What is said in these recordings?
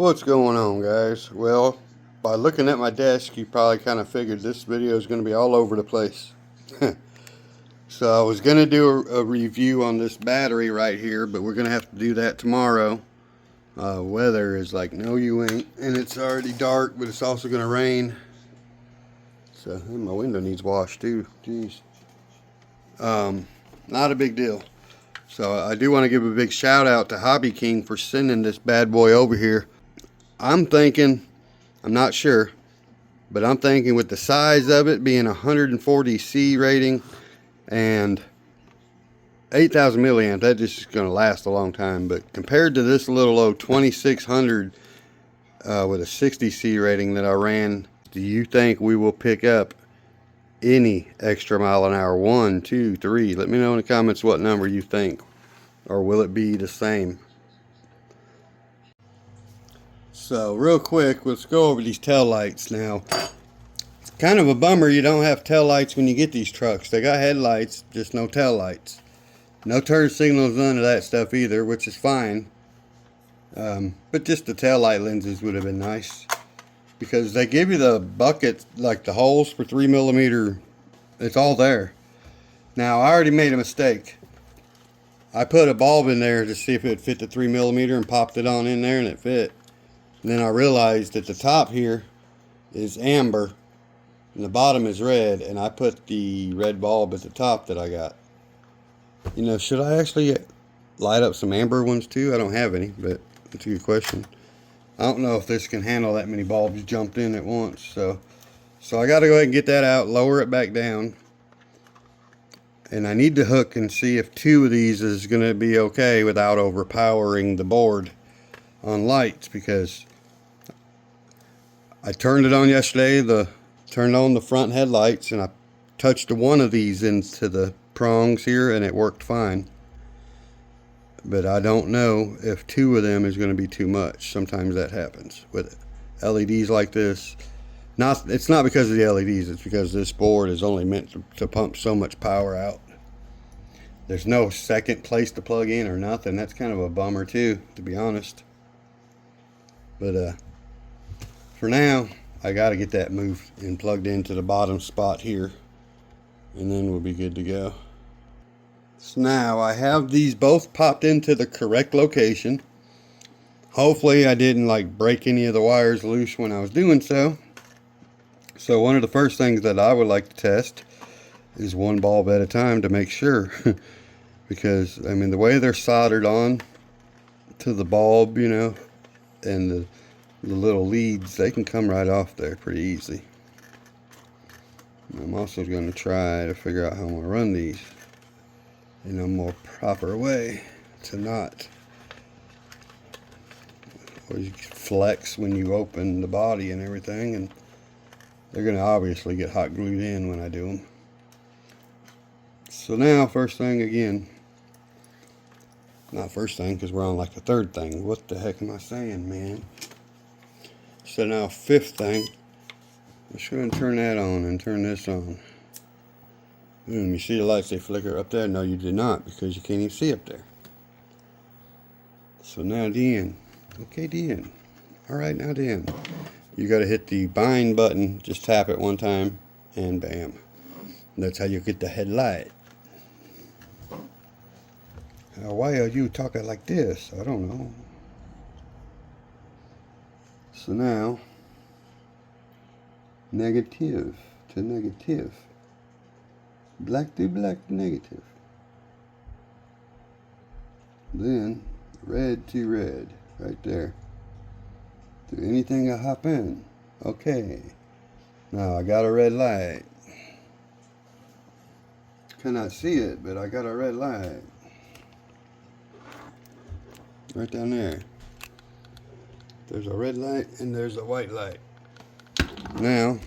What's going on, guys? Well, by looking at my desk, you probably kind of figured this video is going to be all over the place. So I was going to do a review on this battery right here, but we're going to have to do that tomorrow. Weather is like, no you ain't, and it's already dark, but it's also going to rain. So my window needs washed too. Jeez. Not a big deal. So I do want to give a big shout out to Hobby King for sending this bad boy over here. I'm thinking, I'm not sure, but I'm thinking with the size of it being 140 C rating and 8,000 milliamps, that just is going to last a long time. But compared to this little old 2600 with a 60 C rating that I ran, do you think we will pick up any extra mile an hour? 1, 2, 3. Let me know in the comments what number you think, or will it be the same? So real quick, let's go over these tail lights now. It's kind of a bummer you don't have tail lights when you get these trucks. They got headlights, just no tail lights. No turn signals, none of that stuff either, which is fine. But just the tail light lenses would have been nice, because they give you the bucket, like the holes for 3mm. It's all there. Now I already made a mistake. I put a bulb in there to see if it would fit the 3mm and popped it on in there, and it fit. And then I realized that the top here is amber and the bottom is red, and I put the red bulb at the top that I got. You know, should I actually light up some amber ones too? I don't have any, but that's a good question. I don't know if this can handle that many bulbs jumped in at once, so I got to go ahead and get that out, lower it back down, and I need to hook and see if 2 of these is going to be okay without overpowering the board on lights, because I turned it on yesterday, turned on the front headlights, and I touched one of these into the prongs here and it worked fine. But I don't know if 2 of them is going to be too much. Sometimes that happens with LEDs like this. It's not because of the LEDs, it's because this board is only meant to pump so much power out. There's no second place to plug in or nothing. That's kind of a bummer too, to be honest. But for now, I got to get that moved and plugged into the bottom spot here, and then we'll be good to go. So now I have these both popped into the correct location. Hopefully I didn't like break any of the wires loose when I was doing so. So one of the first things that I would like to test is one bulb at a time to make sure. Because I mean, the way they're soldered on to the bulb, you know, and the little leads, they can come right off there pretty easy. I'm also going to try to figure out how I'm going to run these in a more proper way to not flex when you open the body and everything, and they're going to obviously get hot glued in when I do them. So now, first thing again, not first thing because we're on like the third thing. What the heck am I saying, man? So now, 5th thing, let's go and turn that on and turn this on. Boom, you see the lights, they flicker up there? No, you did not, because you can't even see up there. So now, Dan. Okay, Dan. Alright, now, Dan. You got to hit the bind button, just tap it one time, and bam. That's how you get the headlight. Now, why are you talking like this? I don't know. So now, negative to negative. Black to black to negative. Then, red to red. Right there. Do anything I hop in. Okay. Now, I got a red light. Cannot see it, but I got a red light. Right down there. There's a red light and there's a white light. Now,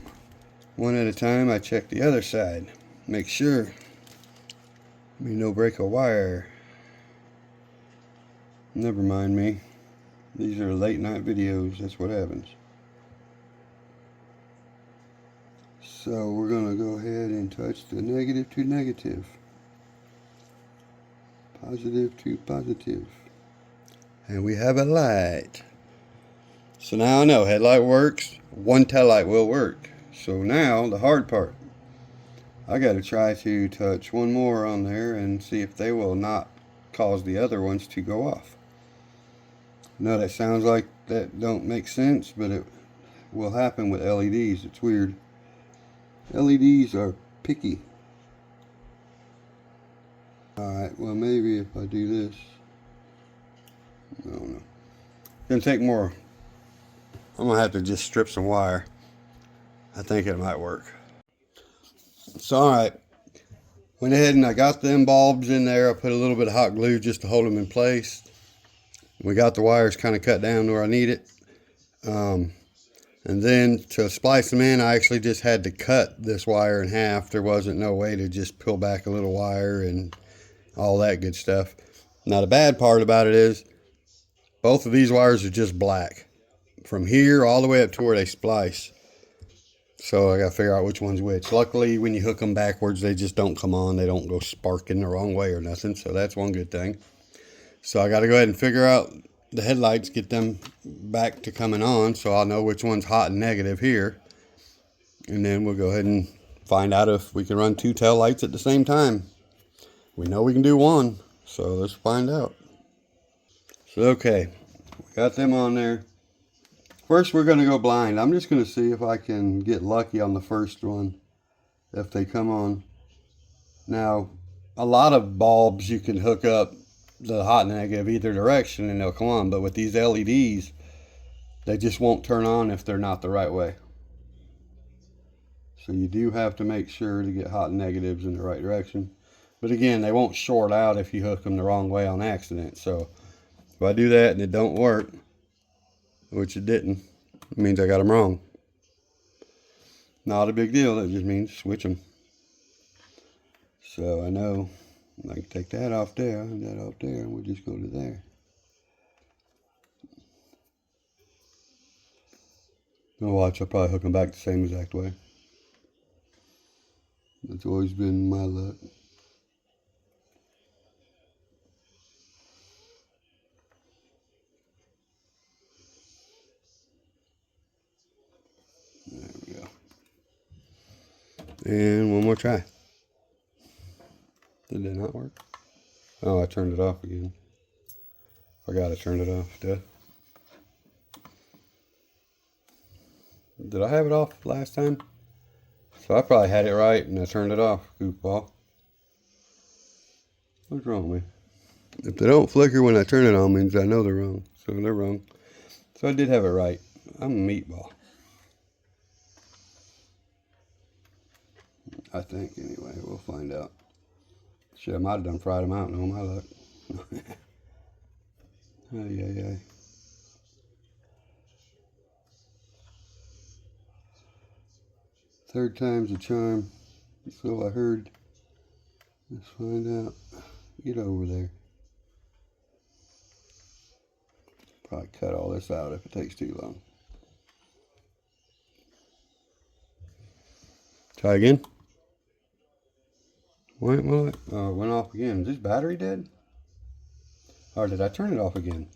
one at a time, I check the other side. Make sure. No break a wire. Never mind me. These are late night videos. That's what happens. So we're going to go ahead and touch the negative to negative. Positive to positive. And we have a light. So now I know headlight works, one tail light will work. So now the hard part. I got to try to touch one more on there and see if they will not cause the other ones to go off. I know that sounds like that don't make sense, but it will happen with LEDs. It's weird. LEDs are picky. Alright, well maybe if I do this. I don't know. It's going to take more. I'm going to have to just strip some wire. I think it might work. So alright. Went ahead and I got them bulbs in there. I put a little bit of hot glue just to hold them in place. We got the wires kind of cut down to where I need it. And then to splice them in, I actually just had to cut this wire in half. There wasn't no way to just peel back a little wire and all that good stuff. Now the bad part about it is both of these wires are just black. From here all the way up to where they splice. So I got to figure out which one's which. Luckily, when you hook them backwards, they just don't come on. They don't go sparking the wrong way or nothing. So that's one good thing. So I got to go ahead and figure out the headlights, get them back to coming on so I'll know which one's hot and negative here. And then we'll go ahead and find out if we can run two tail lights at the same time. We know we can do one, so let's find out. So okay, we got them on there. First we're going to go blind. I'm just going to see if I can get lucky on the first one, if they come on. Now, a lot of bulbs you can hook up the hot and negative either direction and they'll come on, but with these LEDs, they just won't turn on if they're not the right way. So you do have to make sure to get hot and negatives in the right direction. But again, they won't short out if you hook them the wrong way on accident. So if I do that and it don't work, which it didn't, it means I got them wrong. Not a big deal, that just means switch them. So I know I can take that off there and that off there, and we'll just go to there. Now watch, I'll probably hook them back the same exact way. That's always been my luck. There we go. And one more try. Did that not work? Oh, I turned it off again. Forgot I turned it off. Duh. Did I have it off last time? So I probably had it right and I turned it off, goofball. What's wrong with me? If they don't flicker when I turn it on, means I know they're wrong. So they're wrong. So I did have it right. I'm a meatball. I think, anyway. We'll find out. Shit, I might have done fried them out. No, my luck. Ay. Third time's a charm. So I heard. Let's find out. Get over there. Probably cut all this out if it takes too long. Try again. Wait, well, oh, it went off again. Is this battery dead? Or did I turn it off again?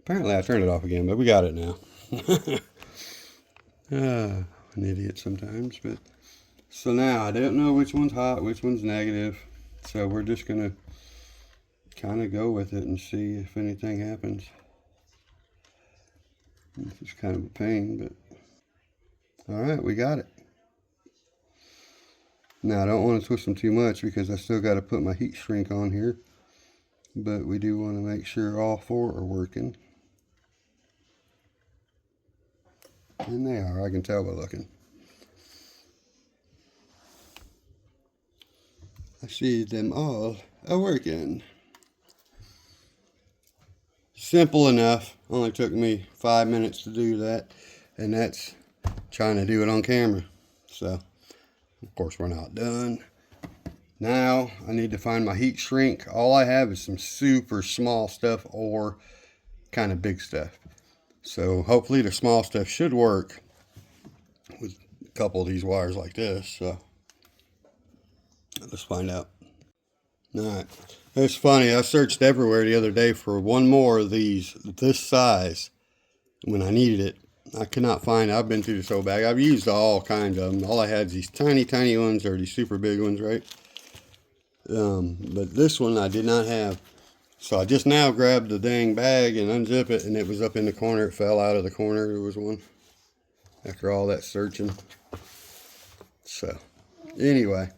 Apparently I turned it off again, but we got it now. An idiot sometimes, but so now I don't know which one's hot, which one's negative. So we're just gonna kind of go with it and see if anything happens. It's kind of a pain, but all right, we got it. Now I don't want to twist them too much because I still got to put my heat shrink on here, but we do want to make sure all four are working. And they are, I can tell by looking. I see them all are working. Simple enough. Only took me 5 minutes to do that, and that's trying to do it on camera. So of course we're not done. Now I need to find my heat shrink. All I have is some super small stuff or kind of big stuff. So hopefully the small stuff should work with a couple of these wires like this. So let's find out. Alright, it's funny, I searched everywhere the other day for one more of these this size, when I needed it. I could not find it. I've been through this whole bag. I've used all kinds of them. All I had is these tiny, tiny ones, or these super big ones, right? But this one I did not have. So I just now grabbed the dang bag and unzip it, and it was up in the corner. It fell out of the corner. There was one. After all that searching. So, anyway.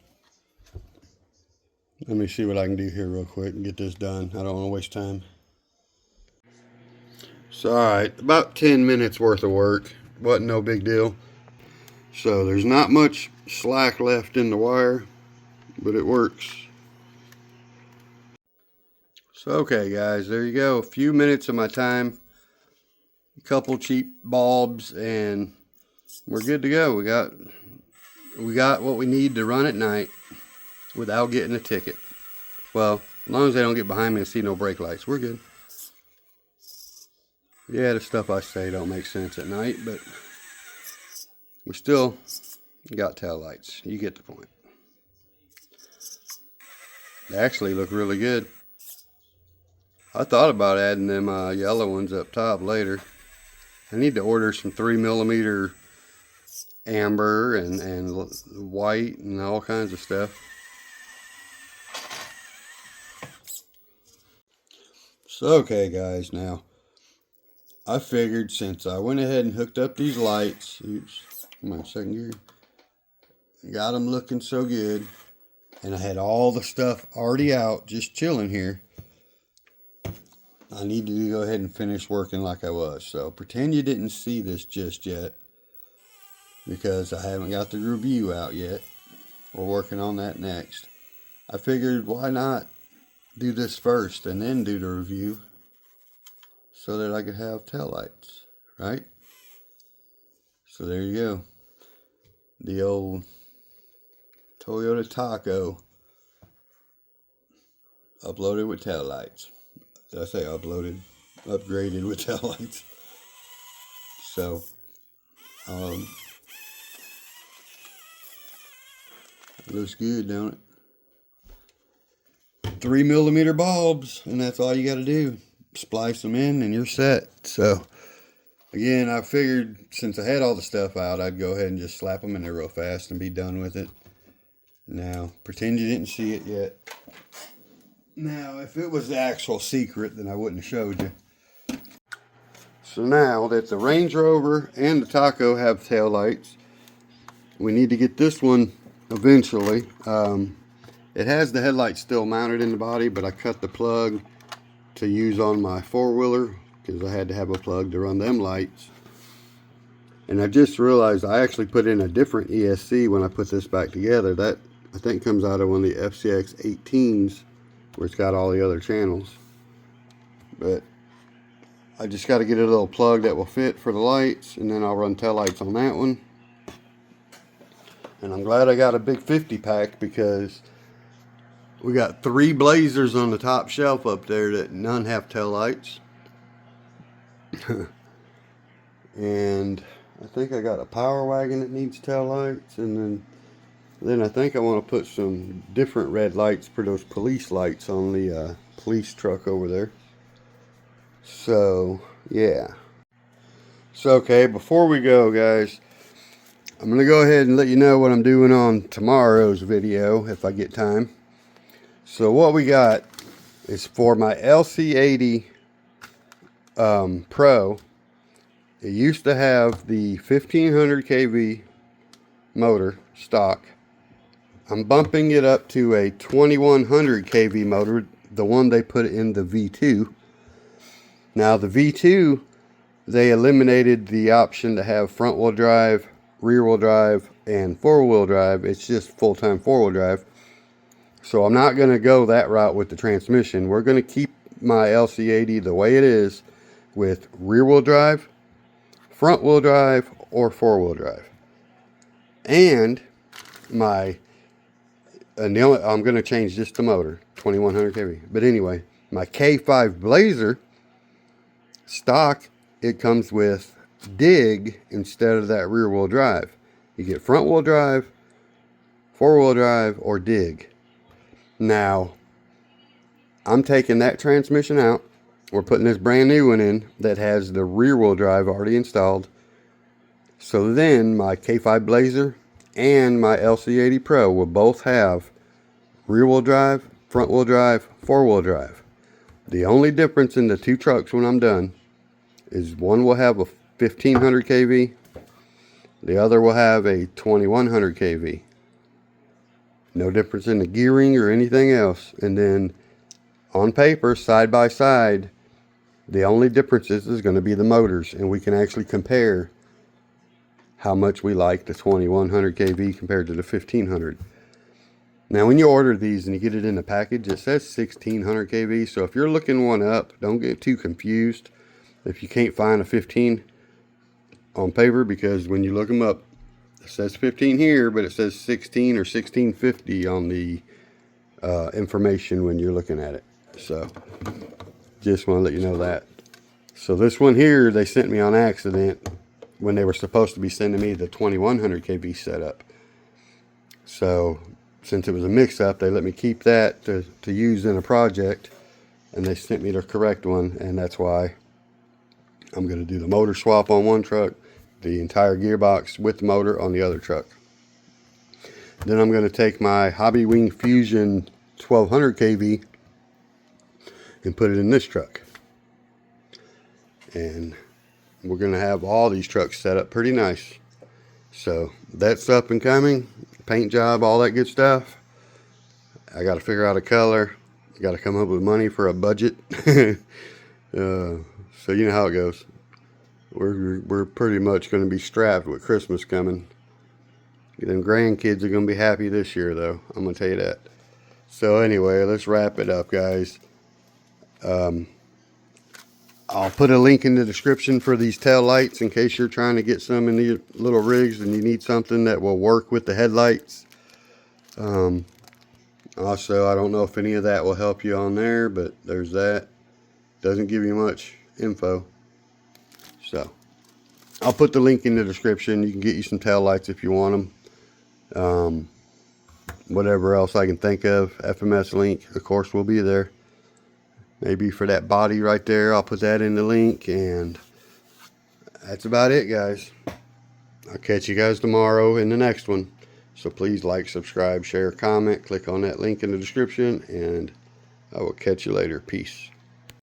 Let me see what I can do here real quick and get this done. I don't want to waste time. So, alright, about 10 minutes worth of work. Wasn't no big deal. So, there's not much slack left in the wire, but it works. So, okay guys, there you go. A few minutes of my time. A couple cheap bulbs, and we're good to go. We got what we need to run at night without getting a ticket. Well, as long as they don't get behind me and see no brake lights, we're good. Yeah, the stuff I say don't make sense at night, but we still got tail lights. You get the point. They actually look really good. I thought about adding them yellow ones up top later. I need to order some 3mm amber and white and all kinds of stuff. So, okay guys, now I figured since I went ahead and hooked up these lights, oops, come on, second gear, got them looking so good, and I had all the stuff already out, just chilling here, I need to go ahead and finish working like I was. So pretend you didn't see this just yet, because I haven't got the review out yet. We're working on that next. I figured, why not do this first and then do the review, so that I could have taillights, right? So there you go. The old Toyota Taco uploaded with taillights. Did I say uploaded? Upgraded with taillights. So, it looks good, don't it? 3mm bulbs, and that's all you got to do. Splice them in and you're set. So again, I figured since I had all the stuff out, I'd go ahead and just slap them in there real fast and be done with it. Now pretend you didn't see it yet. Now if it was the actual secret, then I wouldn't have showed you. So now that the Range Rover and the Taco have tail lights, we need to get this one eventually. It has the headlights still mounted in the body, but I cut the plug to use on my four-wheeler because I had to have a plug to run them lights. And I just realized I actually put in a different ESC when I put this back together. That I think comes out of one of the FCX18s, where it's got all the other channels. But I just got to get a little plug that will fit for the lights, and then I'll run tail lights on that one. And I'm glad I got a big 50 pack, because we got 3 Blazers on the top shelf up there that none have tail lights. And I think I got a Power Wagon that needs tail lights, and then I think I want to put some different red lights for those police lights on the police truck over there. So yeah. So okay, before we go guys, I'm going to go ahead and let you know what I'm doing on tomorrow's video if I get time. So what we got is for my LC80 Pro. It used to have the 1500 kV motor stock. I'm bumping it up to a 2100 kV motor, the one they put in the V2. Now the V2, they eliminated the option to have front wheel drive, rear wheel drive, and four wheel drive. It's just full-time four wheel drive. So I'm not going to go that route with the transmission. We're going to keep my LC80 the way it is, with rear wheel drive, front wheel drive, or four wheel drive. And I'm going to change just the motor, 2100 kV. But anyway, my K5 Blazer stock, it comes with dig instead of that rear wheel drive. You get front wheel drive, four wheel drive, or dig. Now, I'm taking that transmission out. we're putting this brand new one in that has the rear wheel drive already installed. So then my K5 Blazer and my LC80 Pro will both have rear wheel drive, front wheel drive, four wheel drive. The only difference in the two trucks when I'm done is one will have a 1500 kV, the other will have a 2100 kV. No difference in the gearing or anything else. And then on paper, side by side, the only difference is going to be the motors, and we can actually compare how much we like the 2100 kV compared to the 1500. Now when you order these and you get it in the package, it says 1600 kV, so if you're looking one up, don't get too confused if you can't find a 15 on paper, because when you look them up, it says 15 here, but it says 16 or 1650 on the information when you're looking at it. So just want to let you know that. So this one here, they sent me on accident when they were supposed to be sending me the 2100 kV setup. So since it was a mix-up, they let me keep that to use in a project, and they sent me the correct one, and that's why I'm going to do the motor swap on one truck, the entire gearbox with the motor on the other truck. Then I'm going to take my Hobby Wing Fusion 1200 kV and put it in this truck. And we're going to have all these trucks set up pretty nice. So that's up and coming. Paint job, all that good stuff. I got to figure out a color. Got to come up with money for a budget. So you know how it goes. We're pretty much going to be strapped with Christmas coming. Them grandkids are going to be happy this year, though. I'm going to tell you that. So anyway, let's wrap it up, guys. I'll put a link in the description for these tail lights in case you're trying to get some in these little rigs and you need something that will work with the headlights. Also, I don't know if any of that will help you on there, but there's that. Doesn't give you much info. So I'll put the link in the description. You can get you some tail lights if you want them. Whatever else I can think of, FMS link, of course, will be there. Maybe for that body right there, I'll put that in the link, and that's about it, guys. I'll catch you guys tomorrow in the next one. So please like, subscribe, share, comment, click on that link in the description, and I will catch you later. Peace.